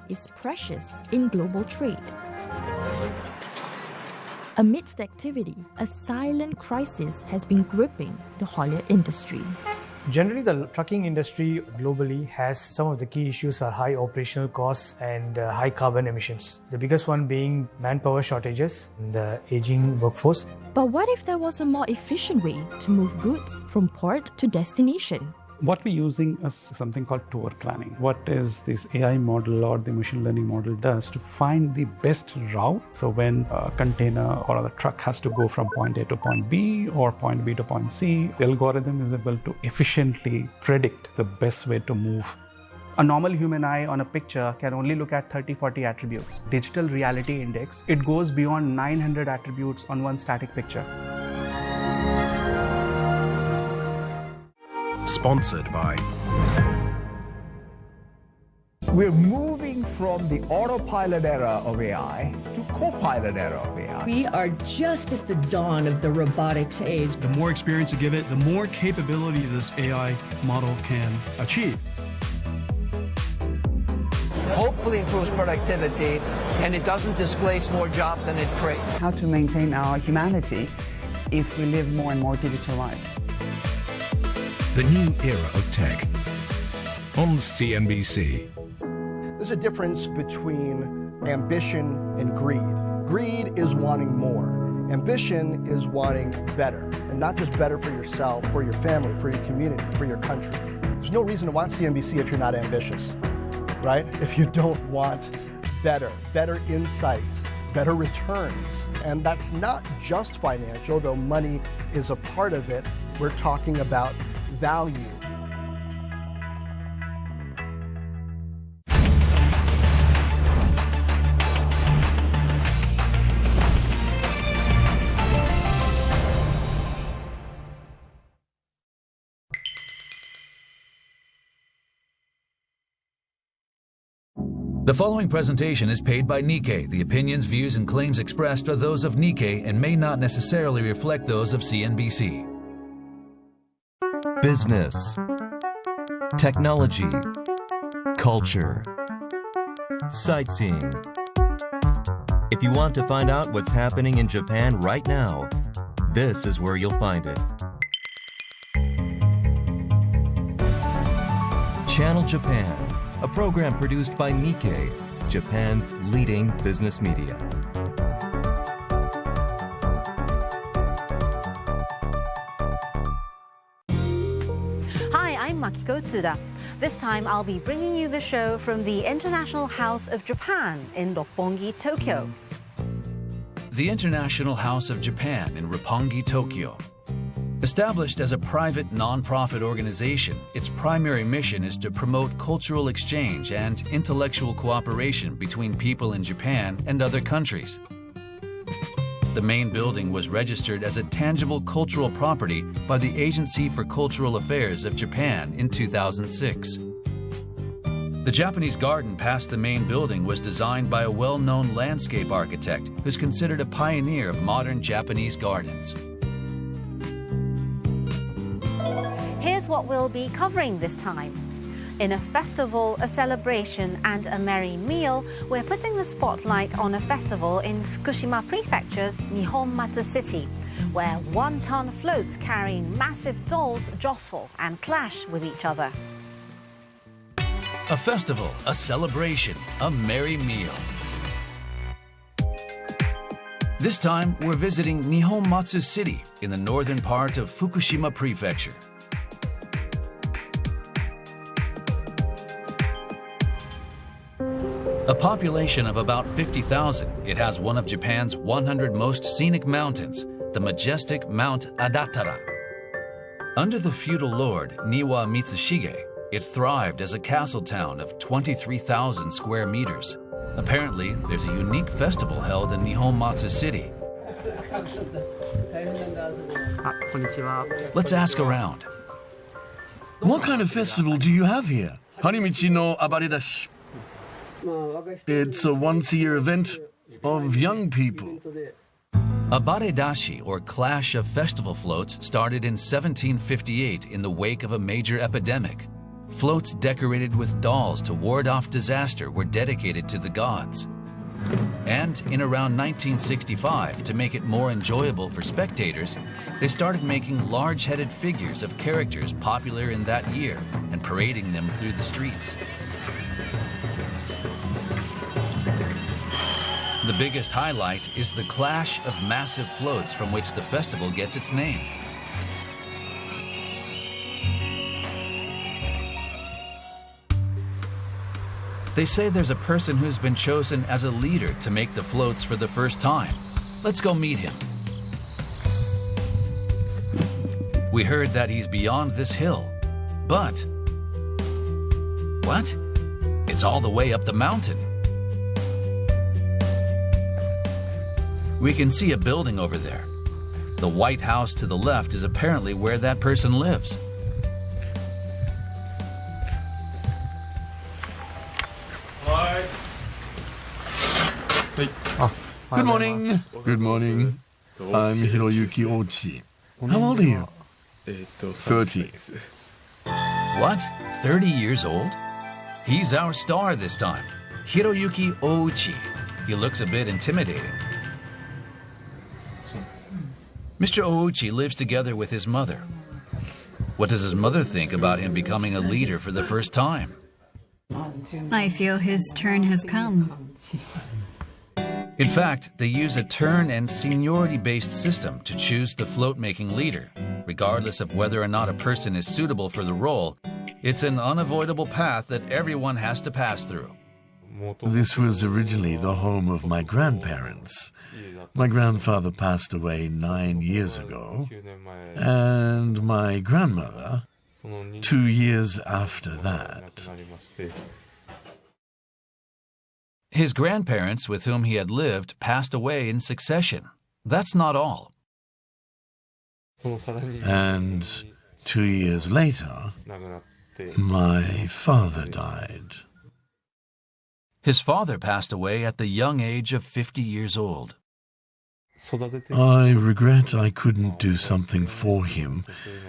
is precious in global trade. Amidst activity, a silent crisis has been gripping the haulier industry. Generally, the trucking industry globally has some of the key issues are high operational costs and high carbon emissions. The biggest one being manpower shortages and the aging workforce. But what if there was a more efficient way to move goods from port to destination? What we're using is something called tour planning. What is this AI model or the machine learning model does to find the best route. So when a container or a truck has to go from point A to point B or point B to point C, the algorithm is able to efficiently predict the best way to move. A normal human eye on a picture can only look at 30-40 attributes. Digital Reality Index, it goes beyond 900 attributes on one static picture. Sponsored by. We're moving from the autopilot era of AI to co-pilot era of AI. We are just at the dawn of the robotics age. The more experience you give it, the more capability this AI model can achieve. Hopefully improves productivity, and it doesn't displace more jobs than it creates. How to maintain our humanity if we live more and more digital lives. The new era of tech on CNBC. There's a difference between ambition and greed. Greed is wanting more. Ambition is wanting better, and not just better for yourself, for your family, for your community, for your country. There's no reason to want CNBC if you're not ambitious, right? If you don't want better insights, better returns. And that's not just financial, though money is a part of it. We're talking about value. The following presentation is paid by Nikkei. The opinions, views, and claims expressed are those of Nikkei and may not necessarily reflect those of CNBC. Business, technology, culture, sightseeing. If you want to find out what's happening in Japan right now, this is where you'll find it. Channel Japan, a program produced by Nikkei, Japan's leading business media. Hi, I'm Makiko Tsuda. This time I'll be bringing you the show from the International House of Japan in Roppongi, Tokyo. The International House of Japan in Roppongi, Tokyo. Established as a private non-profit organization, its primary mission is to promote cultural exchange and intellectual cooperation between people in Japan and other countries. The main building was registered as a tangible cultural property by the Agency for Cultural Affairs of Japan in 2006. The Japanese garden past the main building was designed by a well-known landscape architect who's considered a pioneer of modern Japanese gardens. Here's what we'll be covering this time. In a festival, a celebration, and a merry meal, we're putting the spotlight on a festival in Fukushima Prefecture's Nihonmatsu City, where one-ton floats carrying massive dolls jostle and clash with each other. A festival, a celebration, a merry meal. This time, we're visiting Nihonmatsu City in the northern part of Fukushima Prefecture. A population of about 50,000, it has one of Japan's 100 most scenic mountains, the majestic Mount Adatara. Under the feudal lord Niwa Mitsushige, it thrived as a castle town of 23,000 square meters. Apparently, there's a unique festival held in Nihonmatsu City. Let's ask around. What kind of festival do you have here? Harimichi no Abaredashi. It's a once-a-year event of young people. Abaredashi, or Clash of Festival Floats, started in 1758 in the wake of a major epidemic. floats decorated with dolls to ward off disaster were dedicated to the gods. And in around 1965, to make it more enjoyable for spectators, they started making large-headed figures of characters popular in that year and parading them through the streets. The biggest highlight is the clash of massive floats from which the festival gets its name. They say there's a person who's been chosen as a leader to make the floats for the first time. Let's go meet him. We heard that he's beyond this hill, but what? It's all the way up the mountain. We can see a building over there. The White House to the left is apparently where that person lives. Good morning. Good morning. I'm Hiroyuki Ochi. How old are you? 30. What? 30 years old? He's our star this time. Hiroyuki Ouchi. He looks a bit intimidating. Mr. Ouchi lives together with his mother. What does his mother think about him becoming a leader for the first time? I feel his turn has come. In fact, they use a turn and seniority-based system to choose the float-making leader. Regardless of whether or not a person is suitable for the role, it's an unavoidable path that everyone has to pass through. This was originally the home of my grandparents. My grandfather passed away 9 years ago, and my grandmother 2 years after that. His grandparents, with whom he had lived, passed away in succession. That's not all. And 2 years later, my father died. His father passed away at the young age of 50 years old. I regret I couldn't do something for him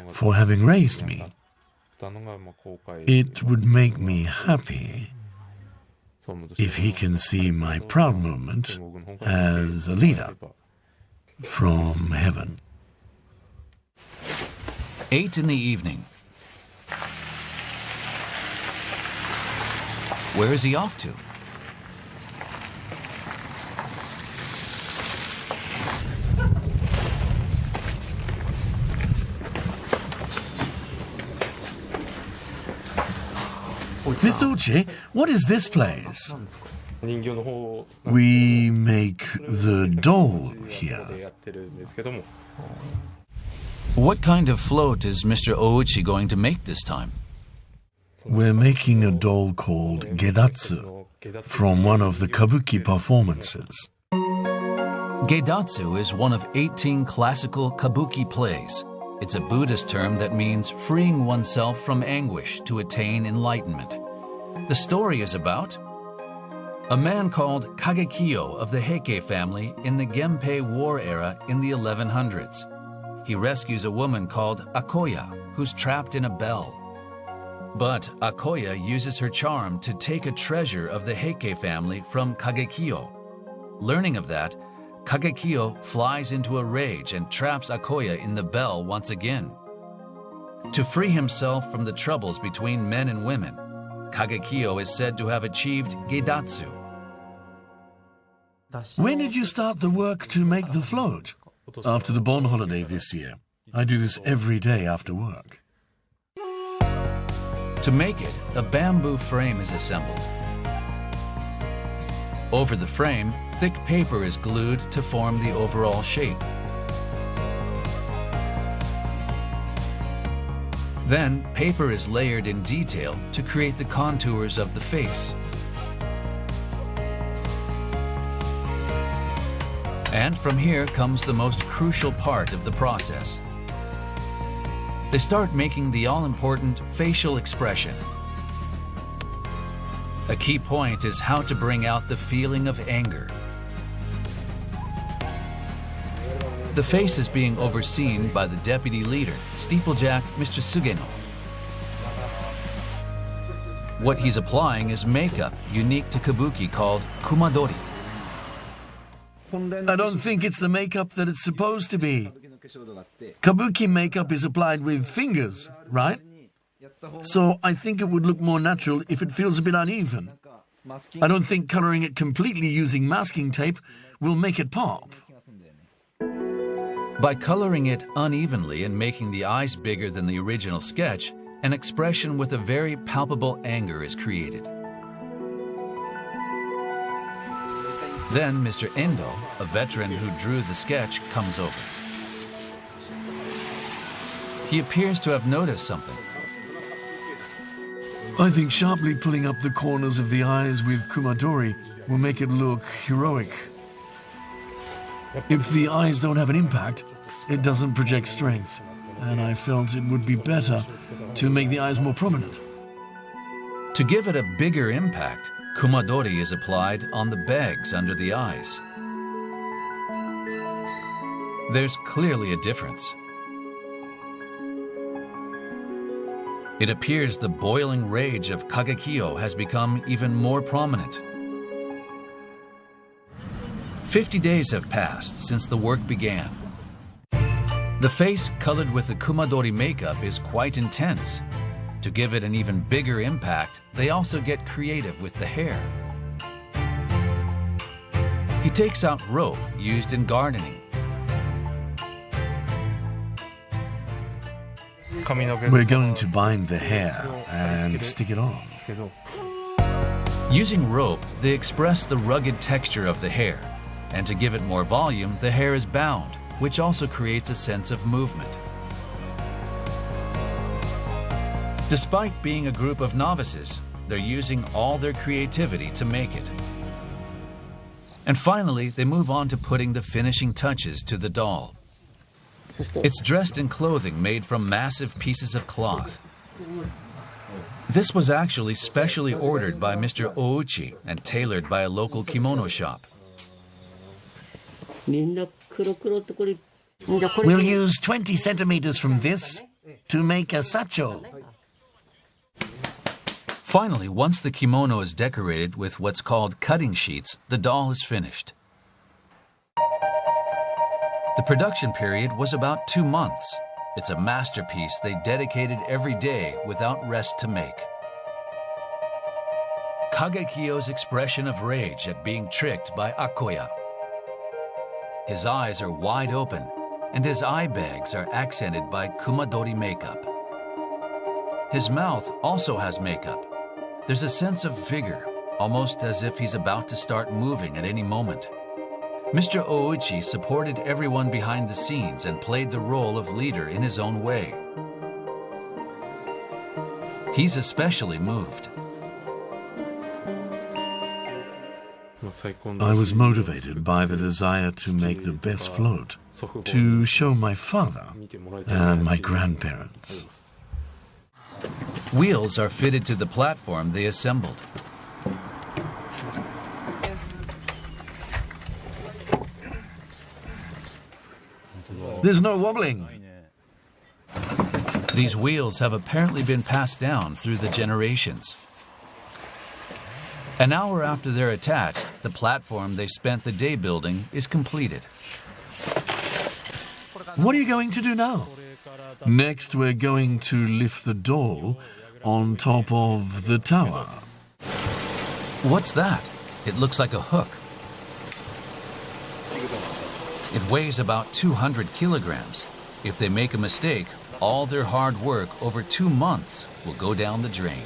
for having raised me. It would make me happy if he can see my proud moment as a leader from heaven. 8 in the evening. Where is he off to? Mr. Uchi, what is this place? We make the doll here. What kind of float is Mr. Ouchi going to make this time? We're making a doll called Gedatsu from one of the kabuki performances. Gedatsu is one of 18 classical kabuki plays. It's a Buddhist term that means freeing oneself from anguish to attain enlightenment. The story is about a man called Kagekiyo of the Heike family in the Genpei War era in the 1100s. He rescues a woman called Akoya, who's trapped in a bell. But Akoya uses her charm to take a treasure of the Heike family from Kagekiyo. Learning of that, Kagekiyo flies into a rage and traps Akoya in the bell once again. To free himself from the troubles between men and women, Kagekiyo is said to have achieved Gedatsu. When did you start the work to make the float? After the Bon holiday this year. I do this every day after work. To make it, a bamboo frame is assembled. Over the frame, thick paper is glued to form the overall shape. Then, paper is layered in detail to create the contours of the face. And from here comes the most crucial part of the process. They start making the all-important facial expression. A key point is how to bring out the feeling of anger. The face is being overseen by the deputy leader, Steeplejack Mr. Sugeno. What he's applying is makeup unique to kabuki called kumadori. I don't think it's the makeup that it's supposed to be. Kabuki makeup is applied with fingers, right? So I think it would look more natural if it feels a bit uneven. I don't think coloring it completely using masking tape will make it pop. By coloring it unevenly and making the eyes bigger than the original sketch, an expression with a very palpable anger is created. Then Mr. Endo, a veteran who drew the sketch, comes over. He appears to have noticed something. I think sharply pulling up the corners of the eyes with kumadori will make it look heroic. If the eyes don't have an impact, it doesn't project strength, and I felt it would be better to make the eyes more prominent. To give it a bigger impact, kumadori is applied on the bags under the eyes. There's clearly a difference. It appears the boiling rage of Kagekiyo has become even more prominent. 50 days have passed since the work began. The face colored with the kumadori makeup is quite intense. To give it an even bigger impact, they also get creative with the hair. He takes out rope used in gardening. We're going to bind the hair and stick it on. Using rope, they express the rugged texture of the hair. And to give it more volume, the hair is bound, which also creates a sense of movement. Despite being a group of novices, they're using all their creativity to make it. And finally, they move on to putting the finishing touches to the doll. It's dressed in clothing made from massive pieces of cloth. This was actually specially ordered by Mr. Ouchi and tailored by a local kimono shop. We'll use 20 centimeters from this to make a satchel. Finally, once the kimono is decorated with what's called cutting sheets, the doll is finished. The production period was about 2 months. It's a masterpiece they dedicated every day without rest to make. Kagekiyo's expression of rage at being tricked by Akoya. His eyes are wide open, and his eye bags are accented by kumadori makeup. His mouth also has makeup. There's a sense of vigor, almost as if he's about to start moving at any moment. Mr. Ouchi supported everyone behind the scenes and played the role of leader in his own way. He's especially moved. I was motivated by the desire to make the best float, to show my father and my grandparents. Wheels are fitted to the platform they assembled. There's no wobbling. These wheels have apparently been passed down through the generations. An hour after they're attached, the platform they spent the day building is completed. What are you going to do now? Next, we're going to lift the doll on top of the tower. What's that? It looks like a hook. It weighs about 200 kilograms. If they make a mistake, all their hard work over 2 months will go down the drain.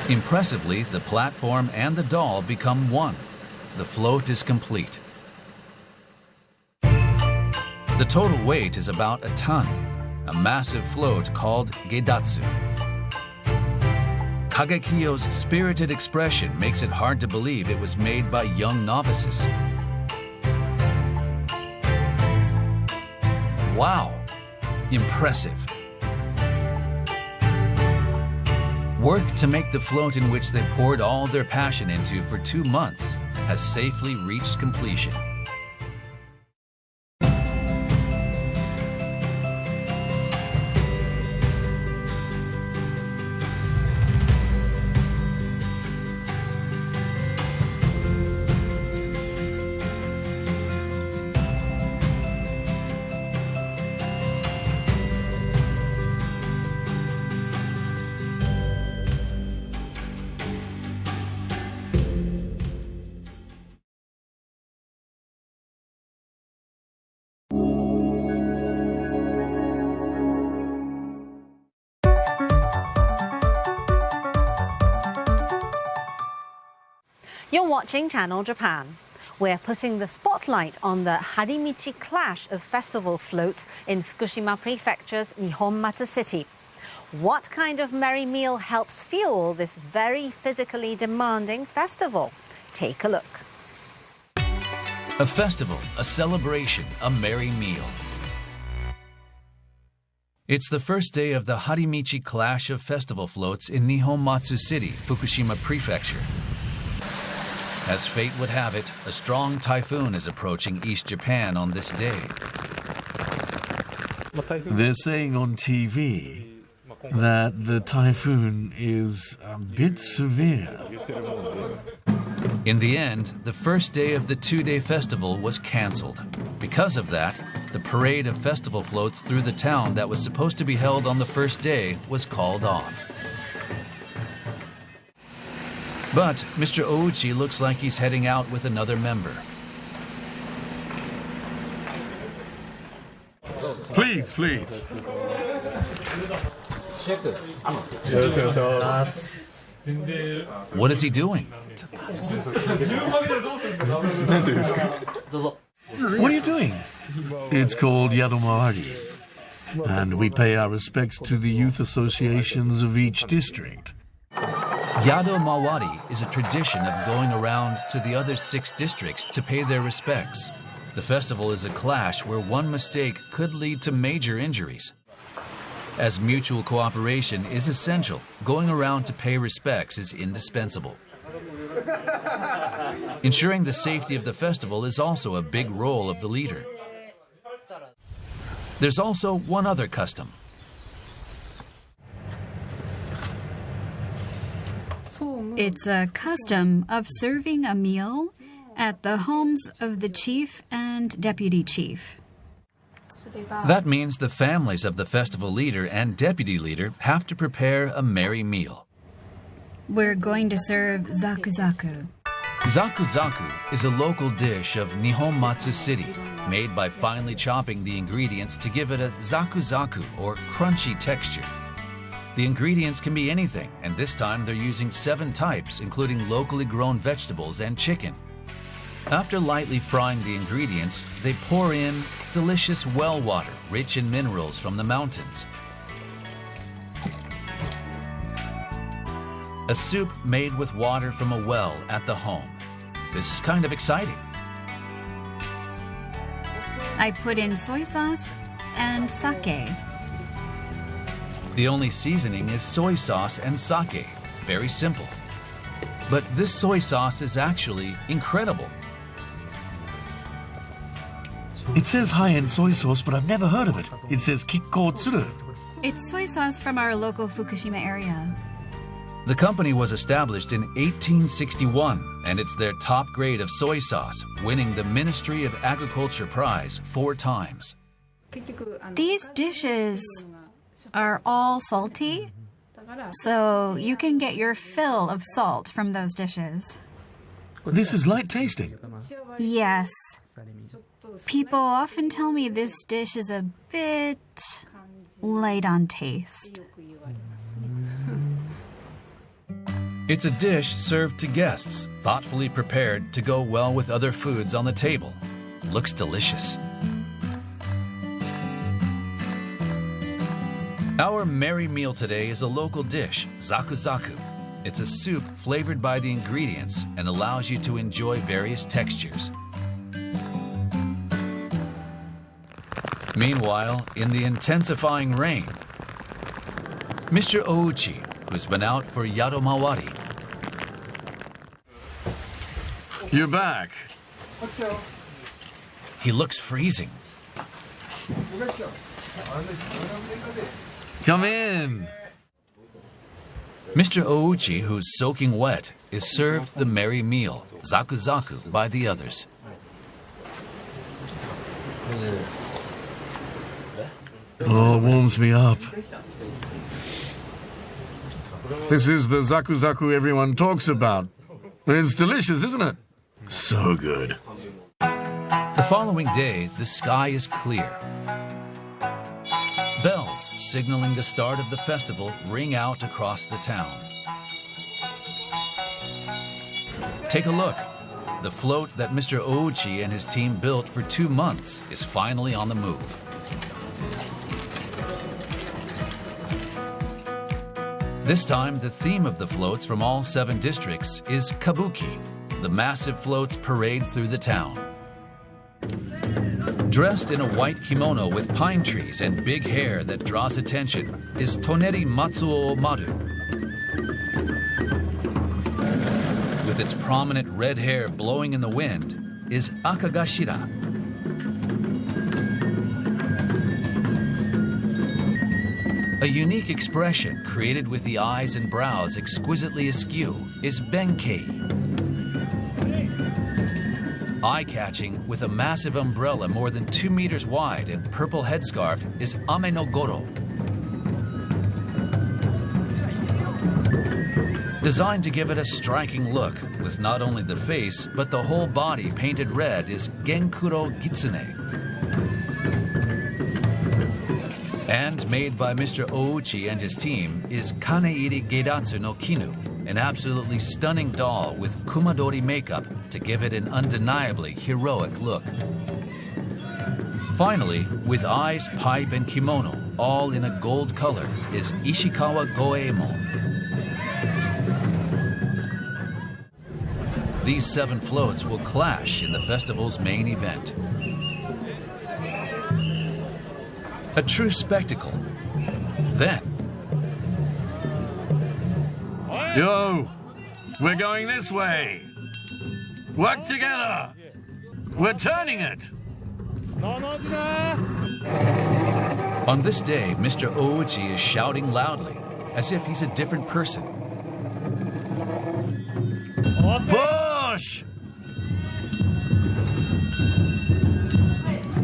Impressively, the platform and the doll become one. The float is complete. The total weight is about a ton, a massive float called Gedatsu. Kagekiyo's spirited expression makes it hard to believe it was made by young novices. Wow! Impressive. Work to make the float in which they poured all their passion into for 2 months has safely reached completion. You're watching Channel Japan. We're putting the spotlight on the Harimichi clash of festival floats in Fukushima Prefecture's Nihonmatsu City. What kind of merry meal helps fuel this very physically demanding festival? Take a look. A festival, a celebration, a merry meal. It's the first day of the Harimichi clash of festival floats in Nihonmatsu City, Fukushima Prefecture. As fate would have it, a strong typhoon is approaching East Japan on this day. They're saying on TV that the typhoon is a bit severe. In the end, the first day of the two-day festival was cancelled. Because of that, the parade of festival floats through the town that was supposed to be held on the first day was called off. But Mr. Ouchi looks like he's heading out with another member. Please, please. What is he doing? What are you doing? It's called Yadomawari, and we pay our respects to the youth associations of each district. Yado Mawari is a tradition of going around to the other 6 districts to pay their respects. The festival is a clash where one mistake could lead to major injuries. As mutual cooperation is essential, going around to pay respects is indispensable. Ensuring the safety of the festival is also a big role of the leader. There's also one other custom. It's a custom of serving a meal at the homes of the chief and deputy chief. That means the families of the festival leader and deputy leader have to prepare a merry meal. We're going to serve zaku-zaku. Zaku-zaku is a local dish of Nihonmatsu City, made by finely chopping the ingredients to give it a zaku-zaku or crunchy texture. The ingredients can be anything, and this time they're using 7 types, including locally grown vegetables and chicken. After lightly frying the ingredients, they pour in delicious well water, rich in minerals from the mountains. A soup made with water from a well at the home. This is kind of exciting. I put in soy sauce and sake. The only seasoning is soy sauce and sake. Very simple. But this soy sauce is actually incredible. It says high-end soy sauce, but I've never heard of it. It says Kikko Tsuru. It's soy sauce from our local Fukushima area. The company was established in 1861, and it's their top grade of soy sauce, winning the Ministry of Agriculture prize 4 times. These dishes are all salty, so you can get your fill of salt from those dishes. This is light tasting. Yes. People often tell me this dish is a bit light on taste. It's a dish served to guests, thoughtfully prepared to go well with other foods on the table. Looks delicious. Our merry meal today is a local dish, zaku-zaku. It's a soup flavored by the ingredients and allows you to enjoy various textures. Meanwhile, in the intensifying rain, Mr. Ouchi, who's been out for Yadomawari. You're back. He looks freezing. Come in. Mr. Ouchi, who's soaking wet, is served the merry meal, zaku zaku, by the others. Oh, it warms me up. This is the zaku zaku everyone talks about. It's delicious, isn't it? So good. The following day, the sky is clear. Bells signaling the start of the festival ring out across the town. Take a look. The float that Mr. Ouchi and his team built for 2 months is finally on the move. This time, the theme of the floats from all 7 districts is Kabuki. The massive floats parade through the town. Dressed in a white kimono with pine trees and big hair that draws attention is Toneri Matsuo Maru. With its prominent red hair blowing in the wind is Akagashira. A unique expression created with the eyes and brows exquisitely askew is Benkei. Eye-catching with a massive umbrella more than 2 meters wide and purple headscarf is Ame no Goro. Designed to give it a striking look, with not only the face, but the whole body painted red is Genkuro Gitsune. And made by Mr. Ouchi and his team is Kaneiri Geidatsu no Kinu, an absolutely stunning doll with Kumadori makeup to give it an undeniably heroic look. Finally, with eyes, pipe, and kimono, all in a gold color, is Ishikawa Goemon. These 7 floats will clash in the festival's main event. A true spectacle. Then, Yo, we're going this way. Work together. We're turning it. on this day, Mr. Ouchi is shouting loudly, as if he's a different person. Push!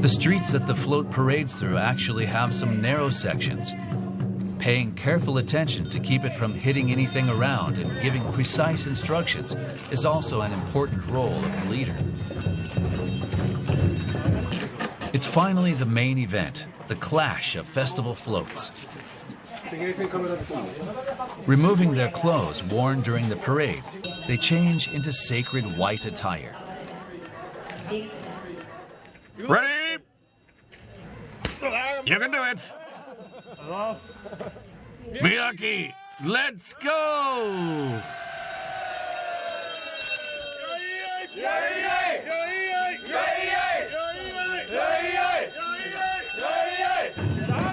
The streets that the float parades through actually have some narrow sections. Paying careful attention to keep it from hitting anything around and giving precise instructions is also an important role of the leader. It's finally the main event, the clash of festival floats. Removing their clothes worn during the parade, they change into sacred white attire. Ready? You can do it. Miyaki, let's go!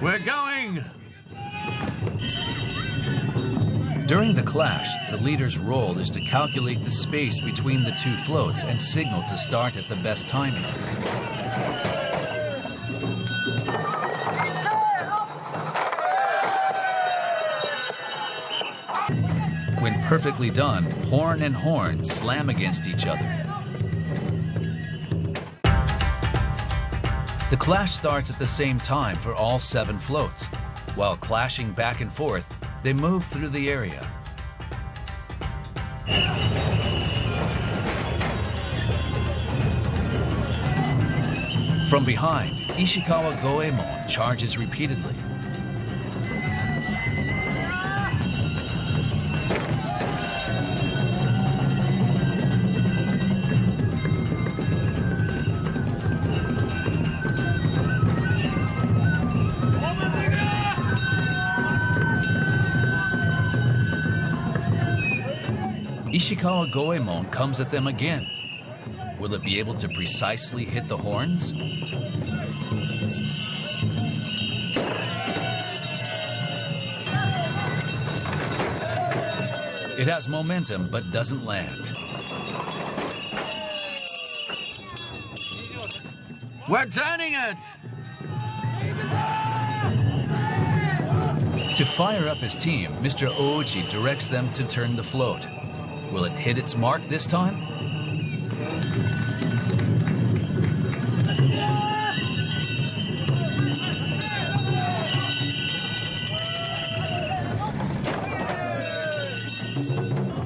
We're going! During the clash, the leader's role is to calculate the space between the two floats and signal to start at the best timing. When perfectly done, horn and horn slam against each other. The clash starts at the same time for all 7 floats. While clashing back and forth, they move through the area. From behind, Ishikawa Goemon charges repeatedly. Ishikawa Goemon comes at them again. Will it be able to precisely hit the horns? It has momentum but doesn't land. We're turning it! To fire up his team, Mr. Ouchi directs them to turn the float. Will it hit its mark this time?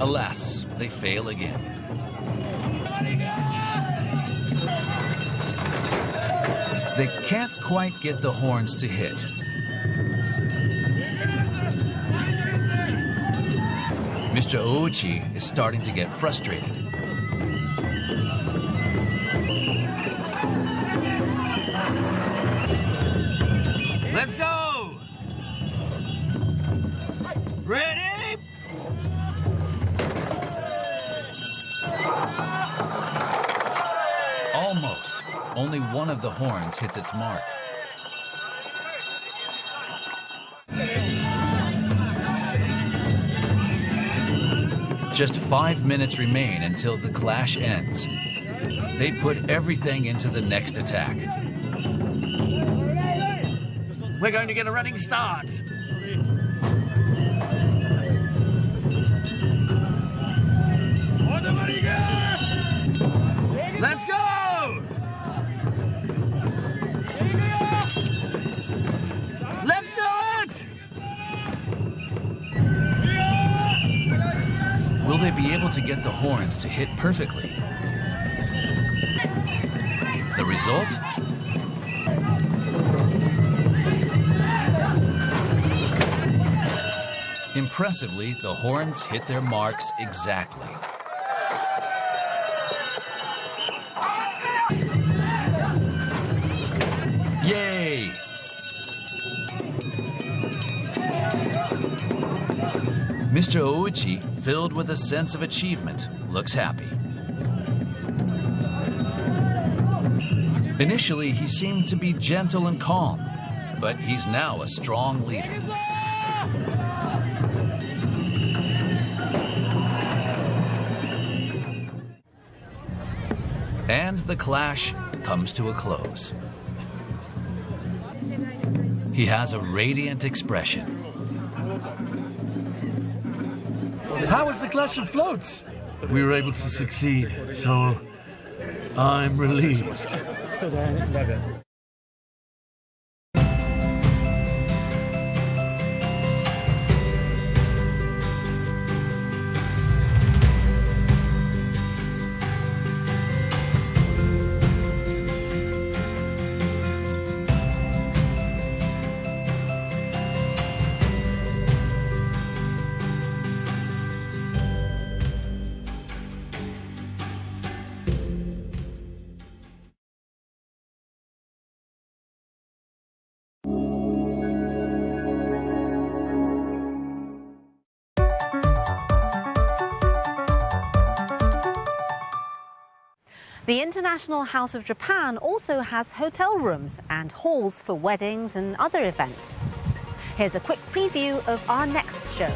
Alas, they fail again. They can't quite get the horns to hit. Mr. Ouchi is starting to get frustrated. Let's go! Ready? Almost. Only one of the horns hits its mark. Just 5 minutes remain until the clash ends. They put everything into the next attack. We're going to get a running start. Let's go! Let's do it! Will they be able to get the horns to hit perfectly? The result? Impressively, the horns hit their marks exactly. Yay! Mr. Ouchi, filled with a sense of achievement, looks happy. Initially, he seemed to be gentle and calm, but he's now a strong leader. And the clash comes to a close. He has a radiant expression. How was the clash of floats? We were able to succeed, so I'm relieved. The International House of Japan also has hotel rooms and halls for weddings and other events. Here's a quick preview of our next show.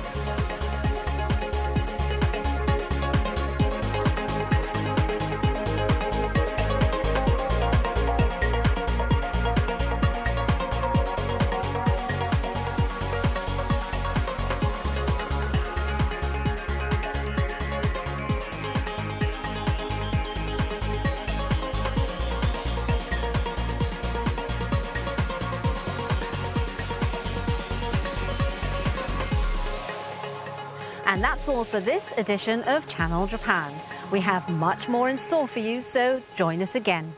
And that's all for this edition of Channel Japan. We have much more in store for you, so join us again.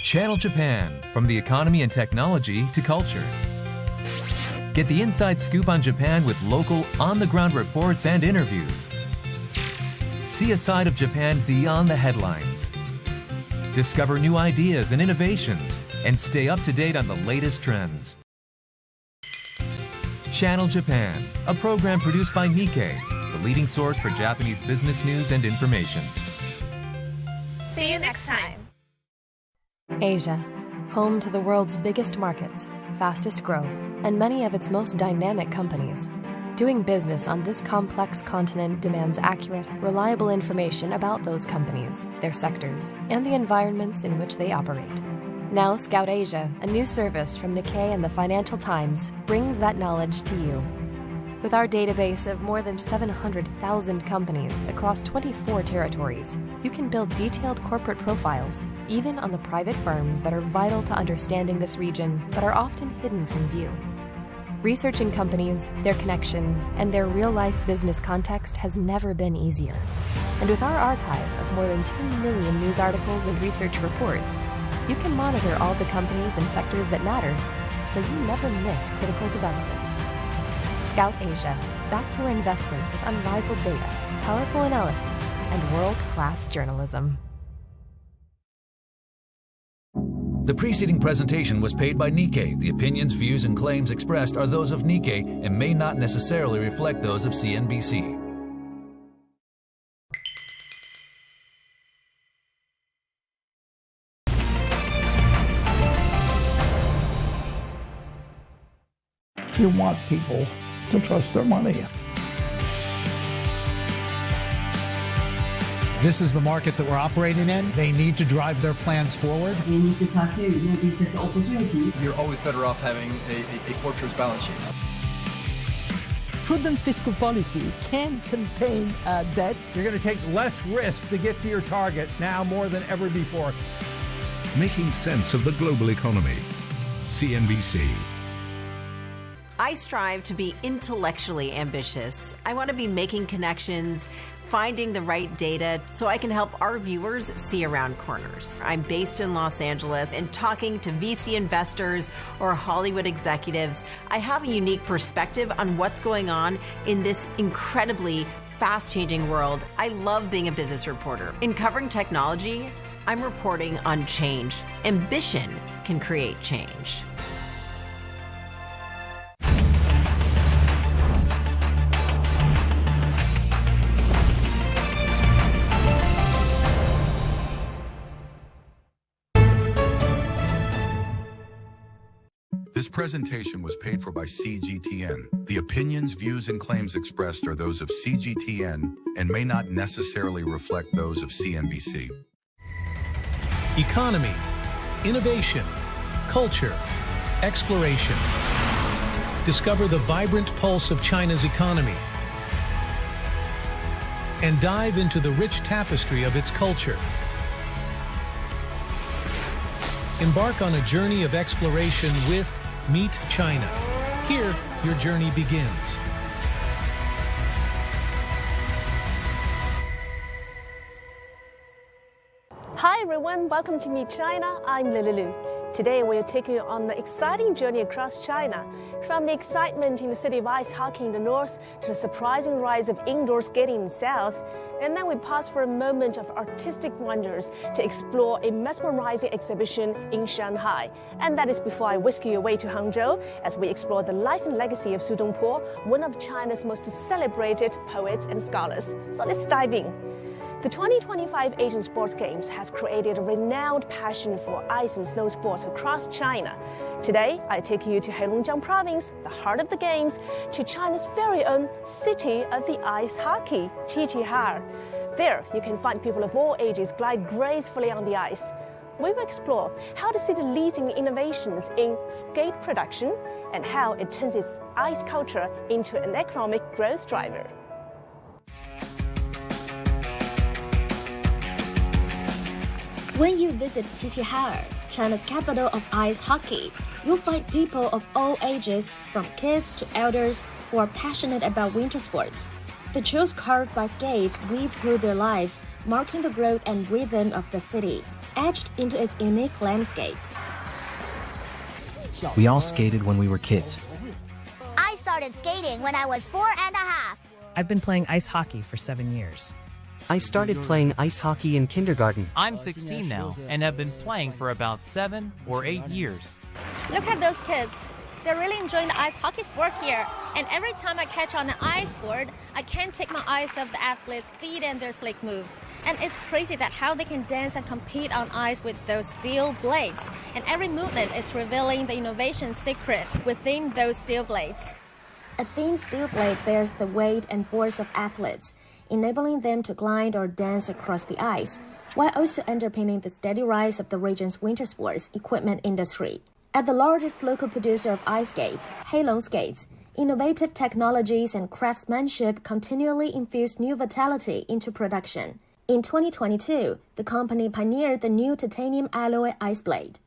Channel Japan, from the economy and technology to culture. Get the inside scoop on Japan with local, on-the-ground reports and interviews. See a side of Japan beyond the headlines. Discover new ideas and innovations, and stay up to date on the latest trends. Channel Japan, a program produced by Nikkei, the leading source for Japanese business news and information. See you next time. Asia, home to the world's biggest markets, fastest growth, and many of its most dynamic companies. Doing business on this complex continent demands accurate, reliable information about those companies, their sectors, and the environments in which they operate. Now, Scout Asia, a new service from Nikkei and the Financial Times, brings that knowledge to you. With our database of more than 700,000 companies across 24 territories, you can build detailed corporate profiles, even on the private firms that are vital to understanding this region but are often hidden from view. Researching companies, their connections, and their real-life business context has never been easier. And with our archive of more than 2 million news articles and research reports, you can monitor all the companies and sectors that matter, so you never miss critical developments. Scout Asia, back your investments with unrivaled data, powerful analysis, and world-class journalism. The preceding presentation was paid by Nikkei. The opinions, views, and claims expressed are those of Nikkei and may not necessarily reflect those of CNBC. You want people to trust their money. This is the market that we're operating in. They need to drive their plans forward. They need to pursue new business opportunities. You're always better off having a fortress balance sheet. Prudent fiscal policy can contain debt. You're going to take less risk to get to your target now more than ever before. Making sense of the global economy. CNBC. I strive to be intellectually ambitious. I want to be making connections, finding the right data so I can help our viewers see around corners. I'm based in Los Angeles, and talking to VC investors or Hollywood executives, I have a unique perspective on what's going on in this incredibly fast-changing world. I love being a business reporter. In covering technology, I'm reporting on change. Ambition can create change. This presentation was paid for by CGTN. The opinions, views, and claims expressed are those of CGTN and may not necessarily reflect those of CNBC. Economy, innovation, culture, exploration. Discover the vibrant pulse of China's economy and dive into the rich tapestry of its culture. Embark on a journey of exploration with Meet China. Here, your journey begins. Hi everyone, welcome to Meet China. I'm Lulu. Today we'll take you on an exciting journey across China, from the excitement in the city of ice hockey in the north to the surprising rise of indoor skating in the south. And then we pause for a moment of artistic wonders to explore a mesmerizing exhibition in Shanghai. And that is before I whisk you away to Hangzhou as we explore the life and legacy of Su Dongpo, one of China's most celebrated poets and scholars. So let's dive in. The 2025 Asian Sports Games have created a renowned passion for ice and snow sports across China. Today, I take you to Heilongjiang Province, the heart of the Games, to China's very own city of the ice hockey, Qiqihar. There, you can find people of all ages glide gracefully on the ice. We will explore how the city leads in innovations in skate production and how it turns its ice culture into an economic growth driver. When you visit Qiqihar, China's capital of ice hockey, you'll find people of all ages, from kids to elders, who are passionate about winter sports. The trails carved by skates weave through their lives, marking the growth and rhythm of the city, etched into its unique landscape. We all skated when we were kids. I started skating when I was 4.5. I've been playing ice hockey for 7 years. I started playing ice hockey in kindergarten. I'm 16 now and have been playing for about 7 or 8 years. Look at those kids. They're really enjoying the ice hockey sport here. And every time I catch on an ice board, I can't take my eyes off the athletes' feet and their slick moves. And it's crazy that how they can dance and compete on ice with those steel blades. And every movement is revealing the innovation secret within those steel blades. A thin steel blade bears the weight and force of athletes, enabling them to glide or dance across the ice, while also underpinning the steady rise of the region's winter sports equipment industry. At the largest local producer of ice skates, Heilong Skates, innovative technologies and craftsmanship continually infuse new vitality into production. In 2022, the company pioneered the new titanium alloy ice blade.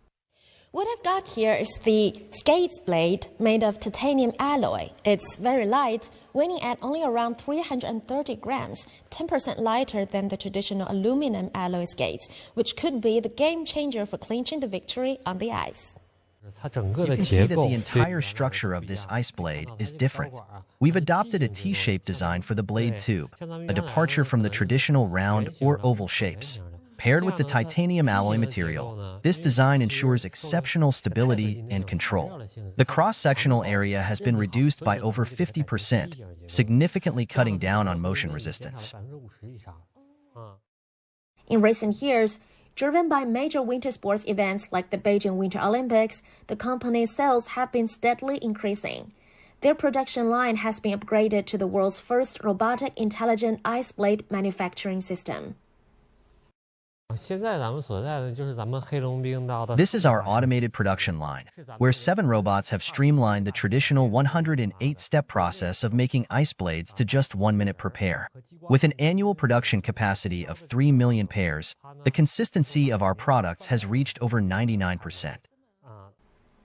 What I've got here is the skates blade made of titanium alloy. It's very light, weighing at only around 330 grams, 10% lighter than the traditional aluminum alloy skates, which could be the game changer for clinching the victory on the ice. You can see that the entire structure of this ice blade is different. We've adopted a T-shaped design for the blade tube, a departure from the traditional round or oval shapes. Paired with the titanium alloy material, this design ensures exceptional stability and control. The cross-sectional area has been reduced by over 50%, significantly cutting down on motion resistance. In recent years, driven by major winter sports events like the Beijing Winter Olympics, the company's sales have been steadily increasing. Their production line has been upgraded to the world's first robotic intelligent ice blade manufacturing system. This is our automated production line, where 7 robots have streamlined the traditional 108-step process of making ice blades to just 1 minute per pair. With an annual production capacity of 3 million pairs, the consistency of our products has reached over 99%.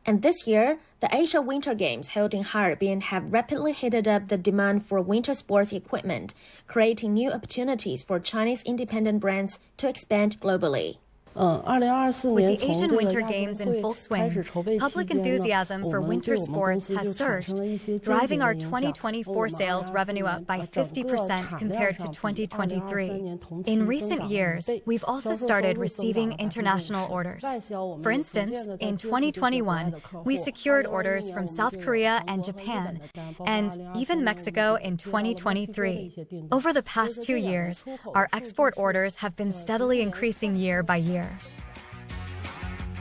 And this year, the Asia Winter Games held in Harbin have rapidly heated up the demand for winter sports equipment, creating new opportunities for Chinese independent brands to expand globally. With the Asian Winter Games in full swing, public enthusiasm for winter sports has surged, driving our 2024 sales revenue up by 50% compared to 2023. In recent years, we've also started receiving international orders. For instance, in 2021, we secured orders from South Korea and Japan, and even Mexico in 2023. Over the past 2 years, our export orders have been steadily increasing year by year.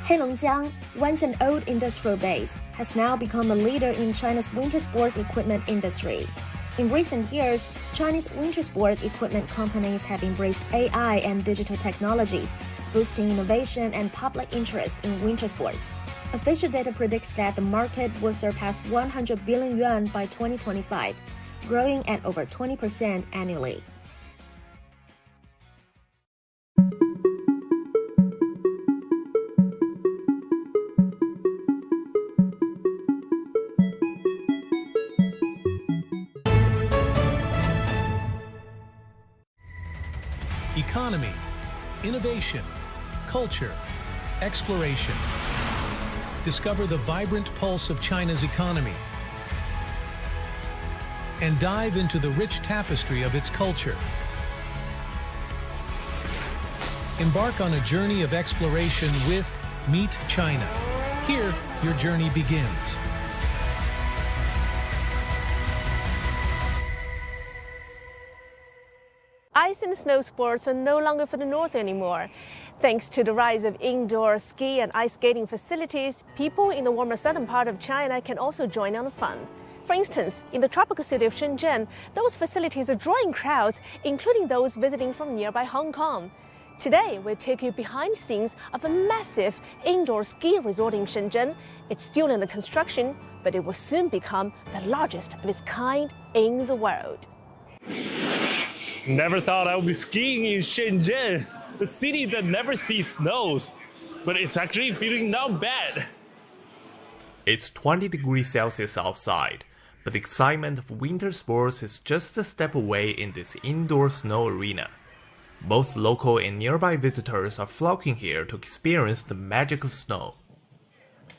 Heilongjiang, once an old industrial base, has now become a leader in China's winter sports equipment industry. In recent years, Chinese winter sports equipment companies have embraced AI and digital technologies, boosting innovation and public interest in winter sports. Official data predicts that the market will surpass 100 billion yuan by 2025, growing at over 20% annually. Economy, innovation, culture, exploration. Discover the vibrant pulse of China's economy and dive into the rich tapestry of its culture. Embark on a journey of exploration with Meet China. Here, your journey begins. Ice and snow sports are no longer for the north anymore. Thanks to the rise of indoor ski and ice skating facilities, people in the warmer southern part of China can also join on the fun. For instance, in the tropical city of Shenzhen, those facilities are drawing crowds, including those visiting from nearby Hong Kong. Today, we'll take you behind the scenes of a massive indoor ski resort in Shenzhen. It's still under construction, but it will soon become the largest of its kind in the world. Never thought I would be skiing in Shenzhen, the city that never sees snows, but it's actually feeling not bad. It's 20 degrees Celsius outside, but the excitement of winter sports is just a step away in this indoor snow arena. Both local and nearby visitors are flocking here to experience the magic of snow.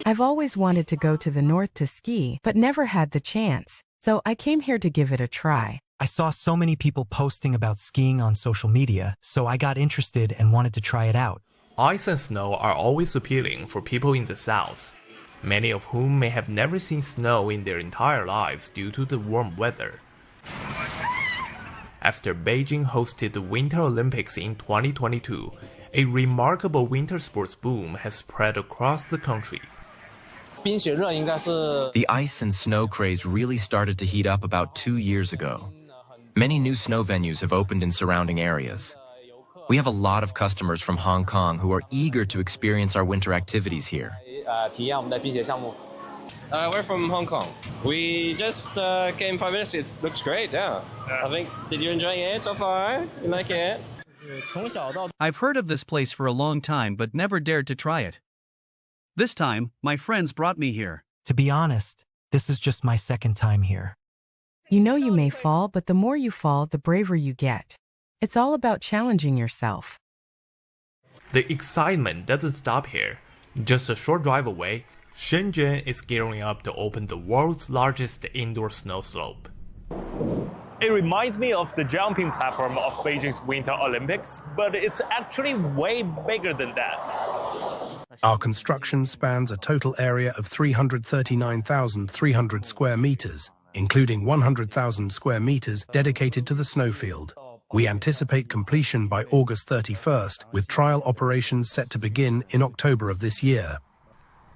I've always wanted to go to the north to ski, but never had the chance, so I came here to give it a try. I saw so many people posting about skiing on social media, so I got interested and wanted to try it out. Ice and snow are always appealing for people in the south, many of whom may have never seen snow in their entire lives due to the warm weather. After Beijing hosted the Winter Olympics in 2022, a remarkable winter sports boom has spread across the country. The ice and snow craze really started to heat up about 2 years ago. Many new snow venues have opened in surrounding areas. We have a lot of customers from Hong Kong who are eager to experience our winter activities here. We're from Hong Kong. We just came 5 minutes. It looks great, yeah. I think, did you enjoy it so far? You like it? I've heard of this place for a long time but never dared to try it. This time, my friends brought me here. To be honest, this is just my second time here. You know you may fall, but the more you fall, the braver you get. It's all about challenging yourself. The excitement doesn't stop here. Just a short drive away, Shenzhen is gearing up to open the world's largest indoor snow slope. It reminds me of the jumping platform of Beijing's Winter Olympics, but it's actually way bigger than that. Our construction spans a total area of 339,300 square meters, including 100,000 square meters dedicated to the snowfield. We anticipate completion by August 31st, with trial operations set to begin in October of this year.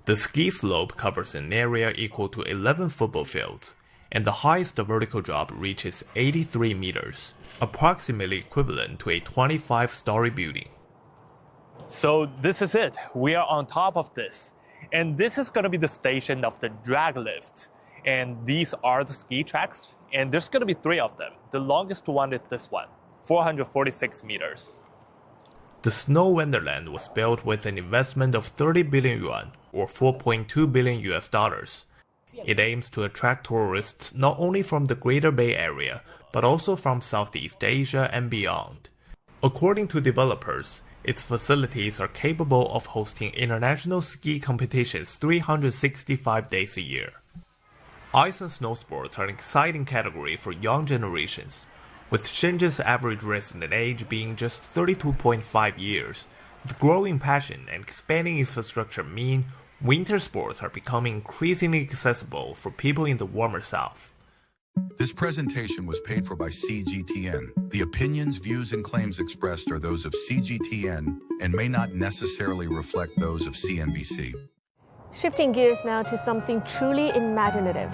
The ski slope covers an area equal to 11 football fields, and the highest vertical drop reaches 83 meters, approximately equivalent to a 25-story building. So this is it. We are on top of this. And this is going to be the station of the drag lift. And these are the ski tracks. And there's going to be 3 of them. The longest one is this one, 446 meters. The Snow Wonderland was built with an investment of 30 billion yuan, or $4.2 billion US. It aims to attract tourists not only from the Greater Bay Area, but also from Southeast Asia and beyond. According to developers, its facilities are capable of hosting international ski competitions 365 days a year. Ice and snow sports are an exciting category for young generations, with Shenzhen's average resident age being just 32.5 years. The growing passion and expanding infrastructure mean winter sports are becoming increasingly accessible for people in the warmer south. This presentation was paid for by CGTN. The opinions, views, and claims expressed are those of CGTN and may not necessarily reflect those of CNBC. Shifting gears now to something truly imaginative.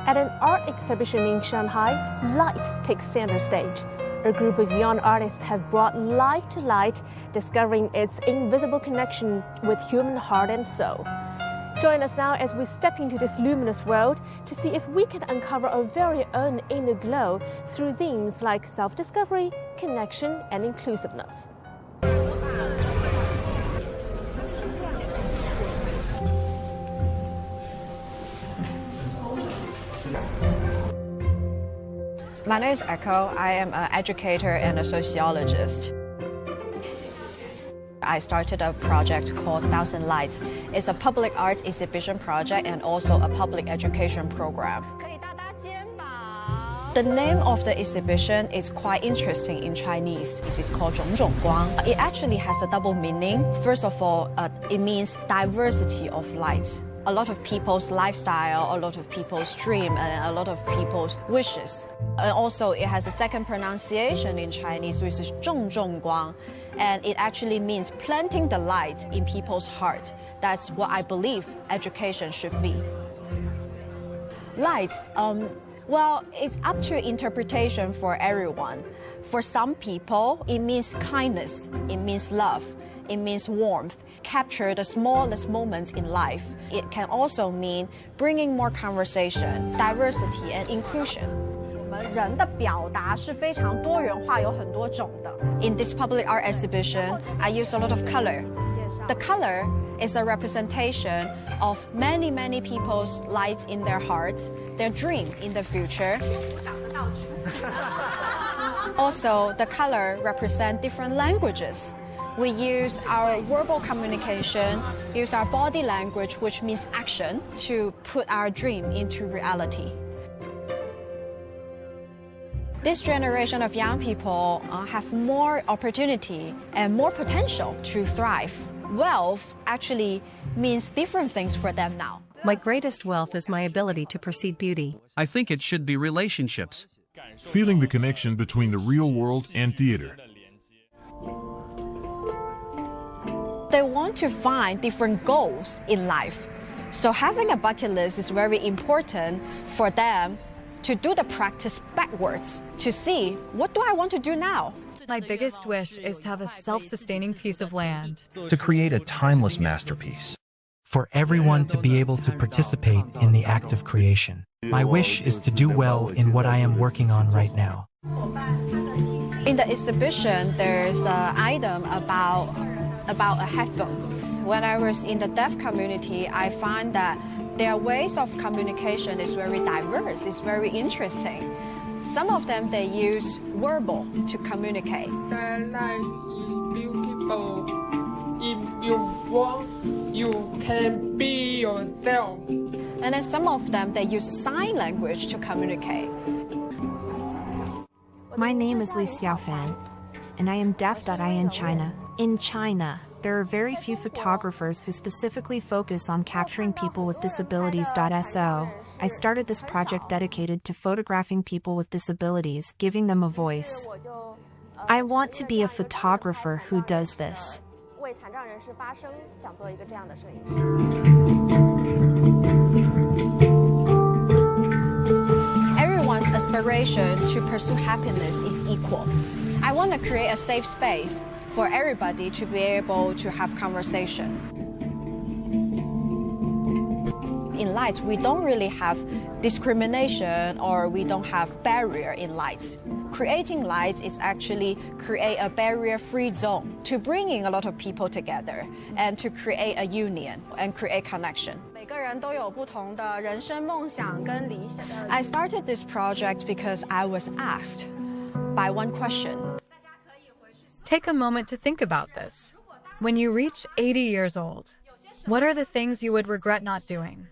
At an art exhibition in Shanghai, light takes center stage. A group of young artists have brought life to light, discovering its invisible connection with human heart and soul. Join us now as we step into this luminous world to see if we can uncover our very own inner glow through themes like self-discovery, connection, and inclusiveness. My name is Echo. I am an educator and a sociologist. I started a project called Thousand Lights. It's a public art exhibition project and also a public education program. The name of the exhibition is quite interesting in Chinese. It is called 种种光. It actually has a double meaning. First of all, it means diversity of lights. A lot of people's lifestyle, a lot of people's dream, and a lot of people's wishes. And also, it has a second pronunciation in Chinese, which is 种种光. And it actually means planting the light in people's heart. That's what I believe education should be. Light, well, it's up to interpretation for everyone. For some people, it means kindness, it means love, it means warmth, capture the smallest moments in life. It can also mean bringing more conversation, diversity, and inclusion. In this public art exhibition, I use a lot of color. The color is a representation of many, many people's lights in their hearts, their dream in the future. Also, the color represents different languages. We use our verbal communication, use our body language, which means action, to put our dream into reality. This generation of young people have more opportunity and more potential to thrive. Wealth actually means different things for them now. My greatest wealth is my ability to perceive beauty. I think it should be relationships. Feeling the connection between the real world and theater. They want to find different goals in life. So having a bucket list is very important for them to do the practice backwards, to see, what do I want to do now? My biggest wish is to have a self-sustaining piece of land. To create a timeless masterpiece. For everyone to be able to participate in the act of creation. My wish is to do well in what I am working on right now. In the exhibition, there's an item about a headphones. When I was in the deaf community, I find that their ways of communication is very diverse, it's very interesting. Some of them, they use verbal to communicate. If you want, you can be yourself. And then some of them, they use sign language to communicate. My name is Li Xiaofan, and I am deaf.ai in China. In China, there are very few photographers who specifically focus on capturing people with disabilities.so. I started this project dedicated to photographing people with disabilities, giving them a voice. I want to be a photographer who does this. Everyone's aspiration to pursue happiness is equal. I want to create a safe space for everybody to be able to have conversation. In lights, we don't really have discrimination or we don't have barrier in lights. Creating lights is actually create a barrier-free zone to bring in a lot of people together and to create a union and create connection. I started this project because I was asked by one question. Take a moment to think about this. When you reach 80 years old, what are the things you would regret not doing?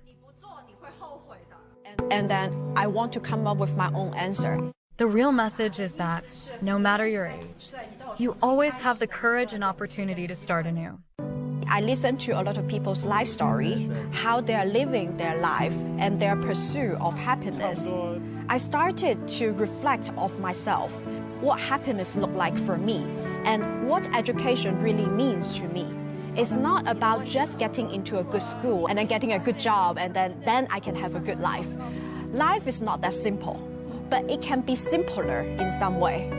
And then I want to come up with my own answer. The real message is that, no matter your age, you always have the courage and opportunity to start anew. I listen to a lot of people's life stories, how they are living their life and their pursuit of happiness. I started to reflect of myself, what happiness looked like for me, and what education really means to me. It's not about just getting into a good school and then getting a good job and then I can have a good life. Life is not that simple, but it can be simpler in some way.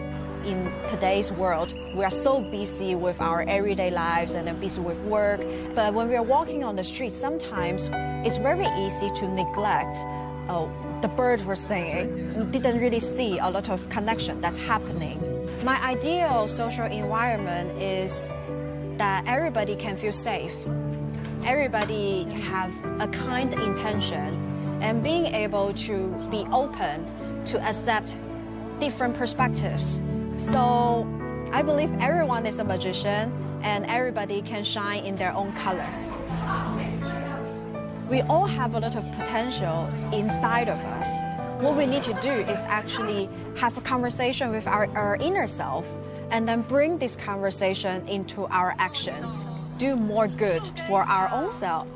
In today's world, we are so busy with our everyday lives and then busy with work. But when we are walking on the street, sometimes it's very easy to neglect the birds were singing. Didn't really see a lot of connection that's happening. My ideal social environment is that everybody can feel safe. Everybody have a kind intention and being able to be open to accept different perspectives. So I believe everyone is a magician and everybody can shine in their own color. We all have a lot of potential inside of us. What we need to do is actually have a conversation with our inner self and then bring this conversation into our action. Do more good for our own self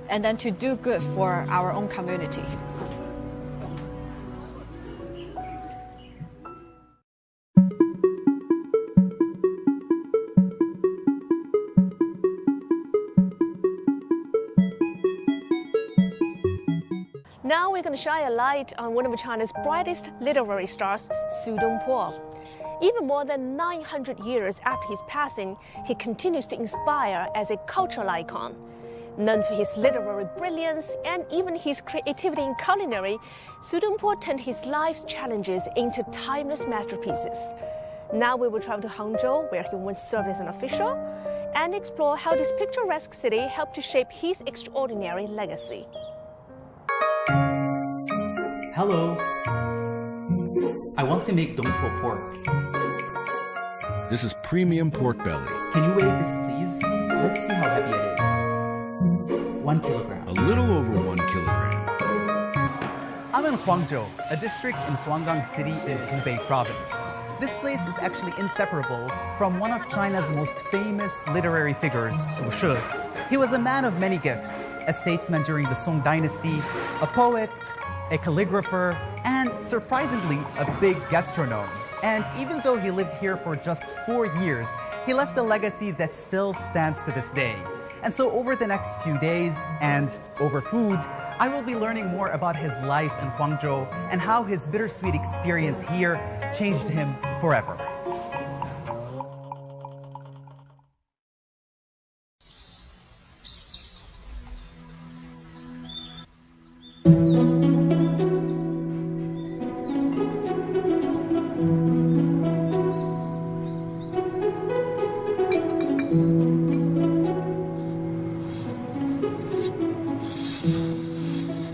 and then to do good for our own community. Now we're going to shine a light on one of China's brightest literary stars, Su Dongpo. Even more than 900 years after his passing, he continues to inspire as a cultural icon. Known for his literary brilliance and even his creativity in culinary, Su Dongpo turned his life's challenges into timeless masterpieces. Now we will travel to Hangzhou, where he once served as an official, and explore how this picturesque city helped to shape his extraordinary legacy. Hello. I want to make Dongpo pork. This is premium pork belly. Can you weigh this, please? Let's see how heavy it is. 1 kilogram. A little over 1 kilogram. I'm in Huangzhou, a district in Huanggang City in Hubei province. This place is actually inseparable from one of China's most famous literary figures, Su She. He was a man of many gifts, a statesman during the Song Dynasty, a poet, a calligrapher, and surprisingly, a big gastronome. And even though he lived here for just 4 years, he left a legacy that still stands to this day. And so over the next few days and over food, I will be learning more about his life in Huangzhou and how his bittersweet experience here changed him forever.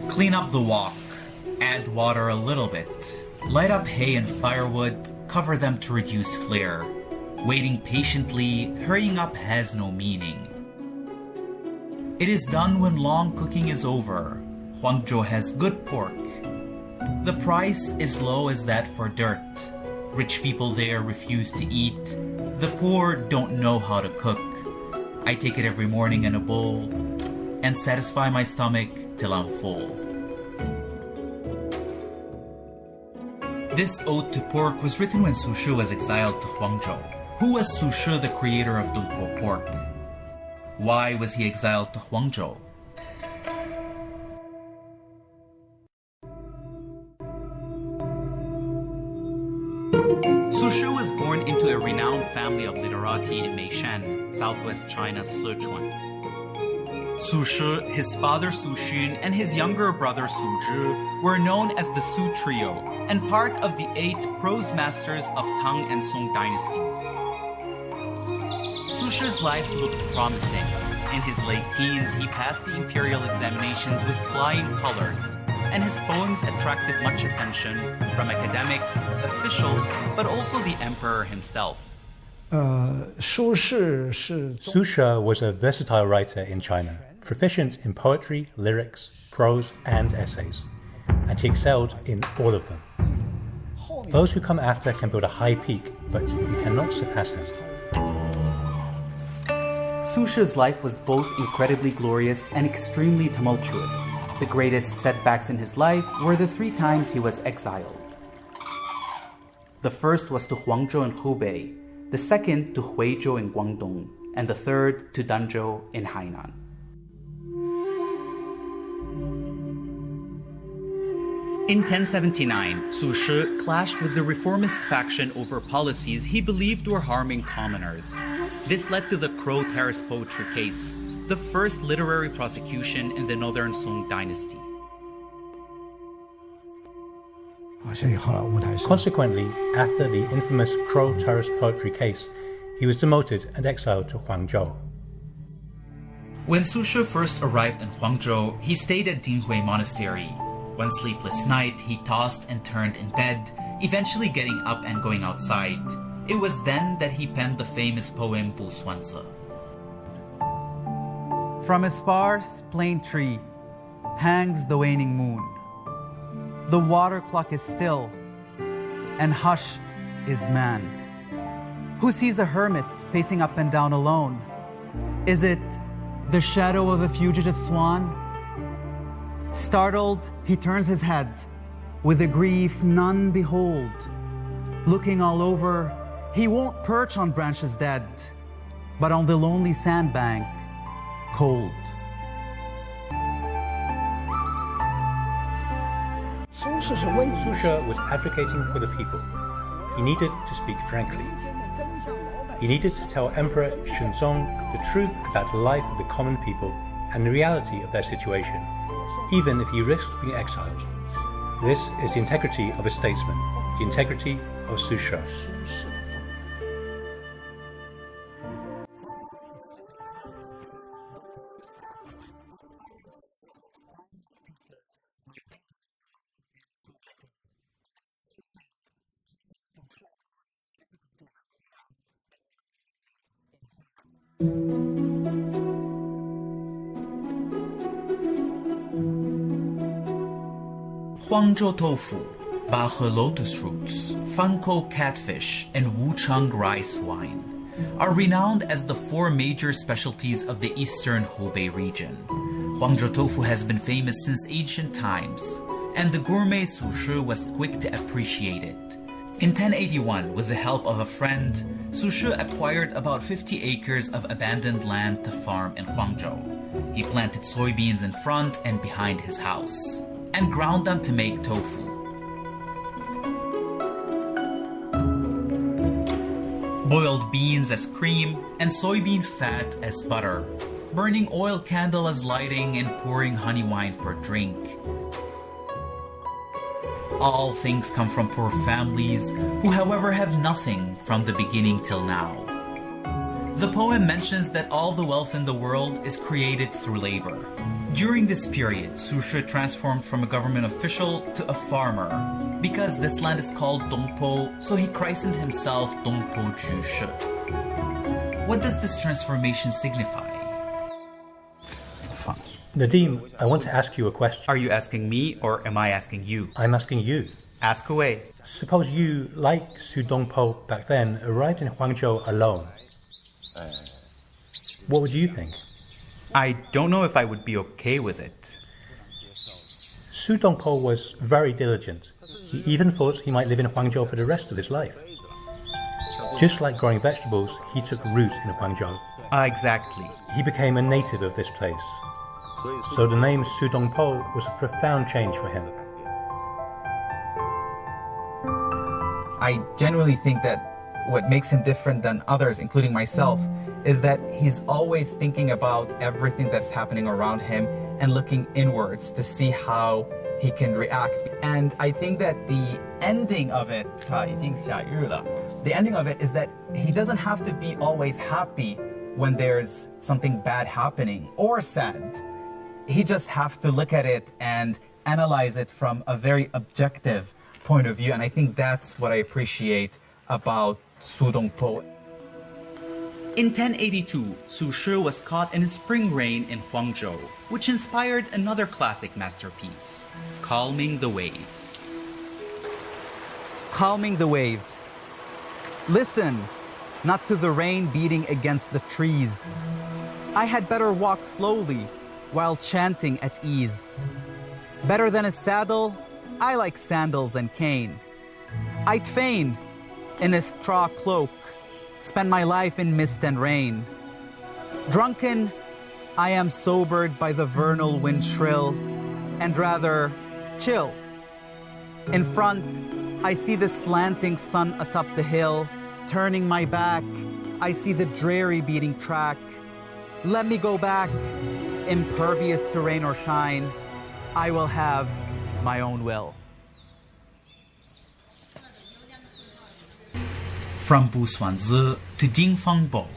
Clean up the wok, add water a little bit, light up hay and firewood, cover them to reduce flare. Waiting patiently, hurrying up has no meaning. It is done when long cooking is over. Huangzhou has good pork. The price is low as that for dirt. Rich people there refuse to eat. The poor don't know how to cook. I take it every morning in a bowl and satisfy my stomach till I'm full. This ode to pork was written when Su Shi was exiled to Huangzhou. Who was Su Shi, the creator of Dongpo pork? Why was he exiled to Huangzhou? Su Shi was born into a renowned family of literati in Meishan, southwest China's Sichuan. Su Shi, his father Su Xun, and his younger brother Su Zhi were known as the Su Trio and part of the 8 prose masters of Tang and Song dynasties. Su Shi's life looked promising. In his late teens, he passed the imperial examinations with flying colors, and his poems attracted much attention from academics, officials, but also the emperor himself. Su Shi was a versatile writer in China, proficient in poetry, lyrics, prose, and essays, and he excelled in all of them. Those who come after can build a high peak, but you cannot surpass them. Su Shi's life was both incredibly glorious and extremely tumultuous. The greatest setbacks in his life were the 3 times he was exiled. The first was to Huangzhou in Hubei, the second to Huizhou in Guangdong, and the third to Danzhou in Hainan. In 1079, Su Shi clashed with the reformist faction over policies he believed were harming commoners. This led to the Crow Terrace poetry case, the first literary prosecution in the Northern Song dynasty. Consequently, after the infamous Crow Terrace poetry case, he was demoted and exiled to Huangzhou. When Su Shi first arrived in Huangzhou, he stayed at Dinghui Monastery. One sleepless night, he tossed and turned in bed, eventually getting up and going outside. It was then that he penned the famous poem Bu Suanzi. From a sparse plane tree hangs the waning moon. The water clock is still, and hushed is man. Who sees a hermit pacing up and down alone? Is it the shadow of a fugitive swan? Startled, he turns his head, with a grief none behold. Looking all over, he won't perch on branches dead, but on the lonely sandbank, cold. Su Shi was advocating for the people. He needed to speak frankly. He needed to tell Emperor Shunzong the truth about the life of the common people and the reality of their situation, even if he risked being exiled. This is the integrity of a statesman, the integrity of Su Shi. Huangzhou tofu, Bahe lotus roots, Fankou catfish, and Wuchang rice wine are renowned as the 4 major specialties of the eastern Hubei region. Huangzhou tofu has been famous since ancient times, and the gourmet Su Shi was quick to appreciate it. In 1081, with the help of a friend, Su Shi acquired about 50 acres of abandoned land to farm in Huangzhou. He planted soybeans in front and behind his house, and ground them to make tofu. Boiled beans as cream, and soybean fat as butter. Burning oil candle as lighting, and pouring honey wine for drink. All things come from poor families, who however have nothing from the beginning till now. The poem mentions that all the wealth in the world is created through labor. During this period, Su Shi transformed from a government official to a farmer. Because this land is called Dongpo, so he christened himself Dongpo Jushi. What does this transformation signify? Nadim, I want to ask you a question. Are you asking me or am I asking you? I'm asking you. Ask away. Suppose you, like Su Dongpo back then, arrived in Huangzhou alone. What would you think? I don't know if I would be okay with it. Su Dongpo was very diligent. He even thought he might live in Huangzhou for the rest of his life. Just like growing vegetables, he took root in Huangzhou. Exactly. He became a native of this place. So the name Su Dongpo was a profound change for him. I genuinely think that what makes him different than others, including myself, is that he's always thinking about everything that's happening around him and looking inwards to see how he can react. And I think that the ending of it, the ending of it is that he doesn't have to be always happy when there's something bad happening or sad. He just have to look at it and analyze it from a very objective point of view. And I think that's what I appreciate about Su Dongpo. In 1082, Su Shi was caught in a spring rain in Huangzhou, which inspired another classic masterpiece, Calming the Waves. Calming the waves. Listen, not to the rain beating against the trees. I had better walk slowly while chanting at ease. Better than a saddle, I like sandals and cane. I'd fain, in a straw cloak, spend my life in mist and rain. Drunken, I am sobered by the vernal wind shrill, and rather chill. In front, I see the slanting sun atop the hill. Turning my back, I see the dreary beating track. Let me go back, impervious to rain or shine. I will have my own will. From Busuanzi to Dingfangbo,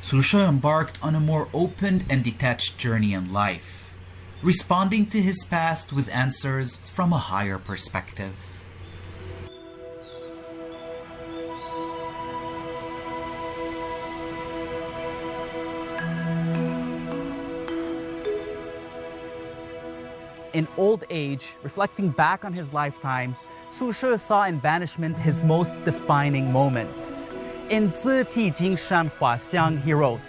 Su Shi embarked on a more open and detached journey in life, responding to his past with answers from a higher perspective. In old age, reflecting back on his lifetime, Su Shi saw in banishment his most defining moments. In Zi Ti Jing Shan Hua Xiang, he wrote,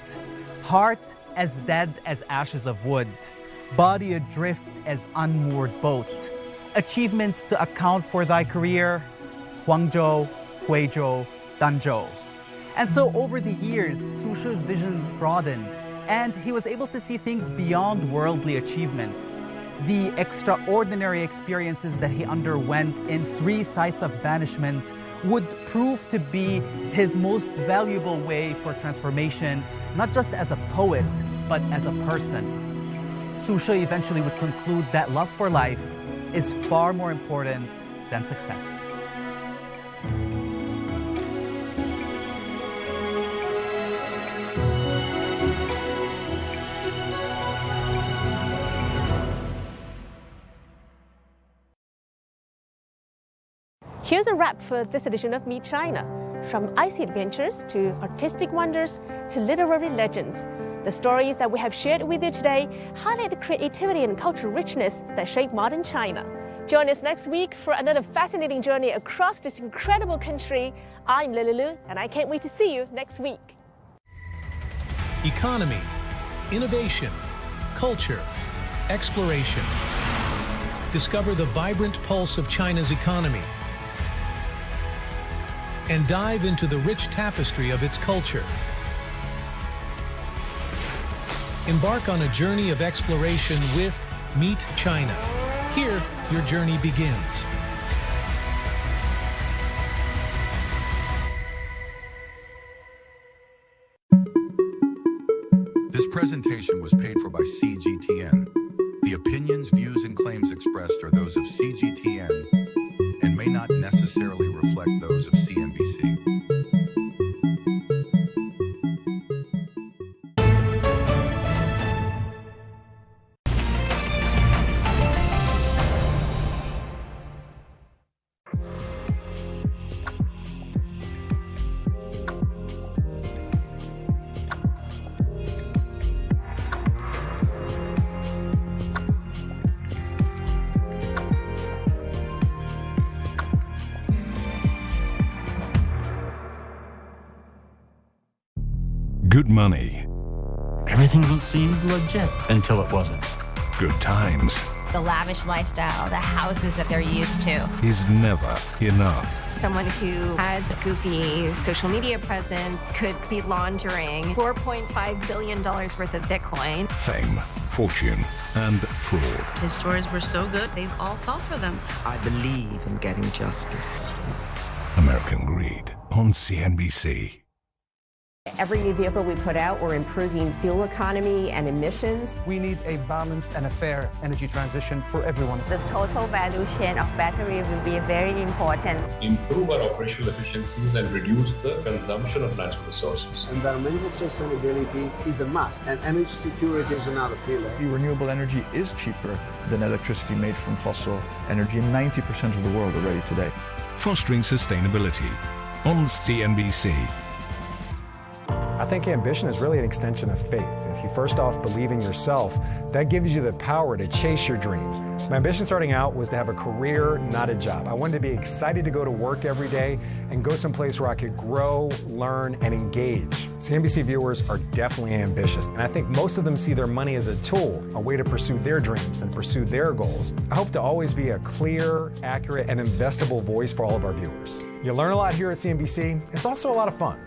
"Heart as dead as ashes of wood, body adrift as unmoored boat. Achievements to account for thy career, Huangzhou, Huizhou, Danzhou." And so over the years, Su Shi's visions broadened, and he was able to see things beyond worldly achievements. The extraordinary experiences that he underwent in 3 sites of banishment would prove to be his most valuable way for transformation, not just as a poet, but as a person. Su Shi eventually would conclude that love for life is far more important than success. Here's a wrap for this edition of Meet China. From icy adventures to artistic wonders to literary legends, the stories that we have shared with you today highlight the creativity and cultural richness that shape modern China. Join us next week for another fascinating journey across this incredible country. I'm Lulu, and I can't wait to see you next week. Economy, innovation, culture, exploration. Discover the vibrant pulse of China's economy. and dive into the rich tapestry of its culture. Embark on a journey of exploration with Meet China. Here, your journey begins. This presentation was paid for by CGTN. The opinions, views, and claims expressed are those of CGTN and may not necessarily reflect those of CNBC. Good money. Everything seemed legit until it wasn't. Good times. The lavish lifestyle, the houses that they're used to. Is never enough. Someone who has a goofy social media presence could be laundering $4.5 billion worth of Bitcoin. Fame, fortune, and fraud. His stories were so good, they all fell for them. I believe in getting justice. American Greed on CNBC. Every new vehicle we put out, we're improving fuel economy and emissions. We need a balanced and a fair energy transition for everyone. The total value chain of battery will be very important. Improve our operational efficiencies and reduce the consumption of natural resources. Environmental sustainability is a must, and energy security is another pillar. Renewable energy is cheaper than electricity made from fossil energy in 90% of the world already today. Fostering sustainability on CNBC. I think ambition is really an extension of faith. If you first off believe in yourself, that gives you the power to chase your dreams. My ambition starting out was to have a career, not a job. I wanted to be excited to go to work every day and go someplace where I could grow, learn, and engage. CNBC viewers are definitely ambitious, and I think most of them see their money as a tool, a way to pursue their dreams and pursue their goals. I hope to always be a clear, accurate, and investable voice for all of our viewers. You learn a lot here at CNBC. It's also a lot of fun.